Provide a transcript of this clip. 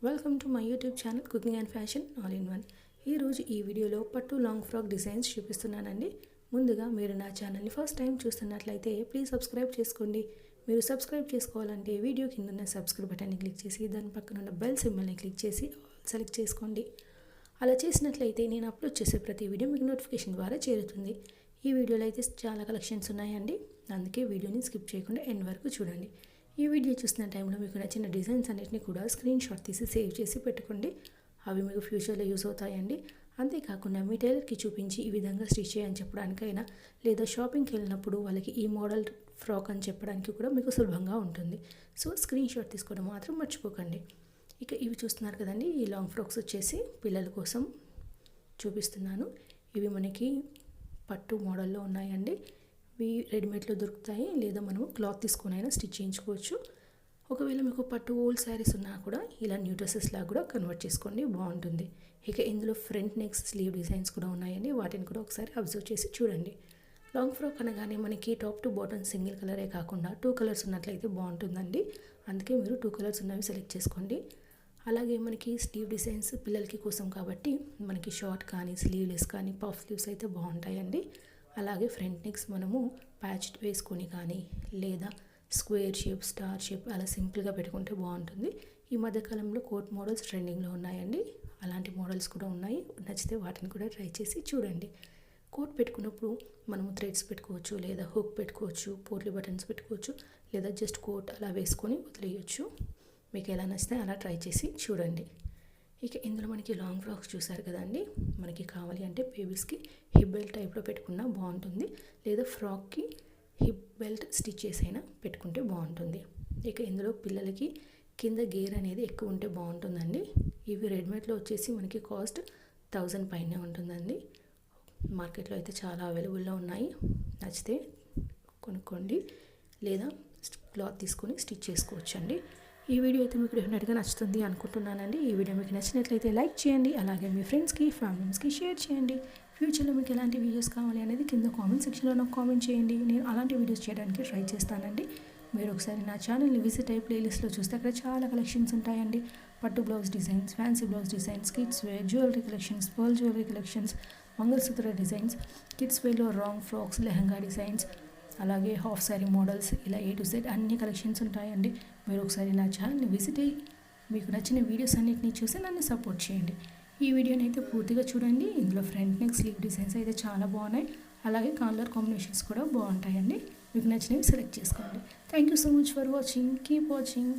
Welcome to my YouTube channel cooking and fashion all in one. ఈరోజు ఈ వీడియోలో పట్టు లాంగ్ ఫ్రాక్ డిజైన్స్ చూపిస్తున్నానండి. ముందుగా మీరు నా ఛానల్ని ఫస్ట్ టైం చూస్తున్నట్లయితే ప్లీజ్ సబ్స్క్రైబ్ చేసుకోండి. మీరు సబ్స్క్రైబ్ చేసుకోవాలంటే వీడియో కింద ఉన్న సబ్స్క్రైబ్ బటన్ని క్లిక్ చేసి దాని పక్కన ఉన్న బెల్ సింబల్ని క్లిక్ చేసి సెలెక్ట్ చేసుకోండి. అలా చేసినట్లయితే నేను అప్లోడ్ చేసే ప్రతి వీడియో మీకు నోటిఫికేషన్ ద్వారా చేరుతుంది. ఈ వీడియోలో అయితే చాలా కలెక్షన్స్ ఉన్నాయండి, అందుకే వీడియోని స్కిప్ చేయకుండా ఎండ్ వరకు చూడండి. ఈ వీడియో చూసిన టైంలో మీకు నచ్చిన డిజైన్స్ అన్నిటిని కూడా స్క్రీన్ షాట్ తీసి సేవ్ చేసి పెట్టుకోండి. అవి మీకు ఫ్యూచర్లో యూజ్ అవుతాయండి. అంతేకాకుండా మీ టైలర్కి చూపించి ఈ విధంగా స్టిచ్ చేయని చెప్పడానికైనా లేదా షాపింగ్కి వెళ్ళినప్పుడు వాళ్ళకి ఈ మోడల్ ఫ్రాక్ అని చెప్పడానికి కూడా మీకు సులభంగా ఉంటుంది. సో స్క్రీన్ షాట్ తీసుకోవడం మాత్రం మర్చిపోకండి. ఇక ఇవి చూస్తున్నారు కదండి, ఈ లాంగ్ ఫ్రాక్స్ వచ్చేసి పిల్లల కోసం చూపిస్తున్నాను. ఇవి మనకి పట్టు మోడల్లో ఉన్నాయండి. ఇవి రెడీమేడ్లో దొరుకుతాయి, లేదా మనము క్లాత్ తీసుకొని అయినా స్టిచ్ చేయించుకోవచ్చు. ఒకవేళ మీకు పట్టు ఓల్డ్ శారీస్ ఉన్నా కూడా ఇలా న్యూ డ్రెస్సెస్ లాగా కూడా కన్వర్ట్ చేసుకోండి, బాగుంటుంది. ఇక ఇందులో ఫ్రంట్ నెక్ స్లీవ్ డిజైన్స్ కూడా ఉన్నాయండి, వాటిని కూడా ఒకసారి అబ్జర్వ్ చేసి చూడండి. లాంగ్ ఫ్రాక్ అనగానే మనకి టాప్ టు బాటమ్ సింగిల్ కలరే కాకుండా 2 కలర్స్ ఉన్నట్లయితే బాగుంటుందండి. అందుకే మీరు 2 కలర్స్ ఉన్నవి సెలెక్ట్ చేసుకోండి. అలాగే మనకి స్లీవ్ డిజైన్స్ పిల్లలకి కోసం కాబట్టి మనకి షార్ట్ కానీ స్లీవ్లెస్ కానీ పఫ్ స్లీవ్స్ అయితే బాగుంటాయండి. అలాగే ఫ్రంట్ నెక్స్ మనము ప్యాచ్ వేసుకొని కానీ లేదా స్క్వేర్ షేప్, స్టార్ షేప్ అలా సింపుల్గా పెట్టుకుంటే బాగుంటుంది. ఈ మధ్యకాలంలో కోట్ మోడల్స్ ట్రెండింగ్లో ఉన్నాయండి, అలాంటి మోడల్స్ కూడా ఉన్నాయి. నచ్చితే వాటిని కూడా ట్రై చేసి చూడండి. కోట్ పెట్టుకున్నప్పుడు మనము థ్రెడ్స్ పెట్టుకోవచ్చు, లేదా హుక్ పెట్టుకోవచ్చు, పోట్లీ బటన్స్ పెట్టుకోవచ్చు, లేదా జస్ట్ కోట్ అలా వేసుకొని వదిలేయచ్చు. మీకు ఎలా నచ్చితే అలా ట్రై చేసి చూడండి. ఇక ఇందులో మనకి లాంగ్ ఫ్రాక్స్ చూసారు కదండి, మనకి కావాలి అంటే బేబీస్కి హిప్ బెల్ట్ టైప్లో పెట్టుకున్నా బాగుంటుంది, లేదా ఫ్రాక్కి హిప్ బెల్ట్ స్టిచ్ చేసైనా పెట్టుకుంటే బాగుంటుంది. ఇక ఇందులో పిల్లలకి కింద గేర్ అనేది ఎక్కువ ఉంటే బాగుంటుందండి. ఇవి రెడీమేడ్లో వచ్చేసి మనకి కాస్ట్ 1000 పైనే ఉంటుందండి. మార్కెట్లో అయితే చాలా అవైలబుల్లో ఉన్నాయి. నచ్చితే కొనుక్కోండి, లేదా క్లాత్ తీసుకొని స్టిచ్ చేసుకోవచ్చండి. ఈ వీడియో అయితే మీకు డెఫినెట్గా నచ్చుతుంది అనుకుంటున్నానండి. ఈ వీడియో మీకు నచ్చినట్లయితే లైక్ చేయండి, అలాగే మీ ఫ్రెండ్స్కి ఫ్యామిలీస్కి షేర్ చేయండి. ఫ్యూచర్లో మీకు ఎలాంటి వీడియోస్ కావాలి అనేది కింద కామెంట్ సెక్షన్లో నాకు కామెంట్ చేయండి. నేను అలాంటి వీడియోస్ చేయడానికి ట్రై చేస్తానండి. మీరు ఒకసారి నా ఛానల్ని విజిట్ అయ్యి ప్లేలిస్ట్లో చూస్తే అక్కడ చాలా కలెక్షన్స్ ఉంటాయండి. పట్టు blouse designs, fancy blouse designs, kids wear, jewellery collections, pearl jewellery collections, mangalsutra designs, kids వేర్లో రాంగ్ ఫ్రాక్స్, లెహంగా డిజైన్స్, అలాగే హాఫ్ శారీ మోడల్స్, ఇలా A to Z అన్ని కలెక్షన్స్ ఉంటాయండి. మీరు ఒకసారి నా ఛానల్ని విజిట్ అయ్యి మీకు నచ్చిన వీడియోస్ అన్నిటిని చూసి నన్ను సపోర్ట్ చేయండి. ఈ వీడియోని అయితే పూర్తిగా చూడండి. ఇందులో ఫ్రంట్ నెక్ స్లీవ్ డిజైన్స్ అయితే చాలా బాగున్నాయి, అలాగే కలర్ కాంబినేషన్స్ కూడా బాగుంటాయండి. మీకు నచ్చినవి సెలెక్ట్ చేసుకోండి. Thank you so much for watching. Keep watching.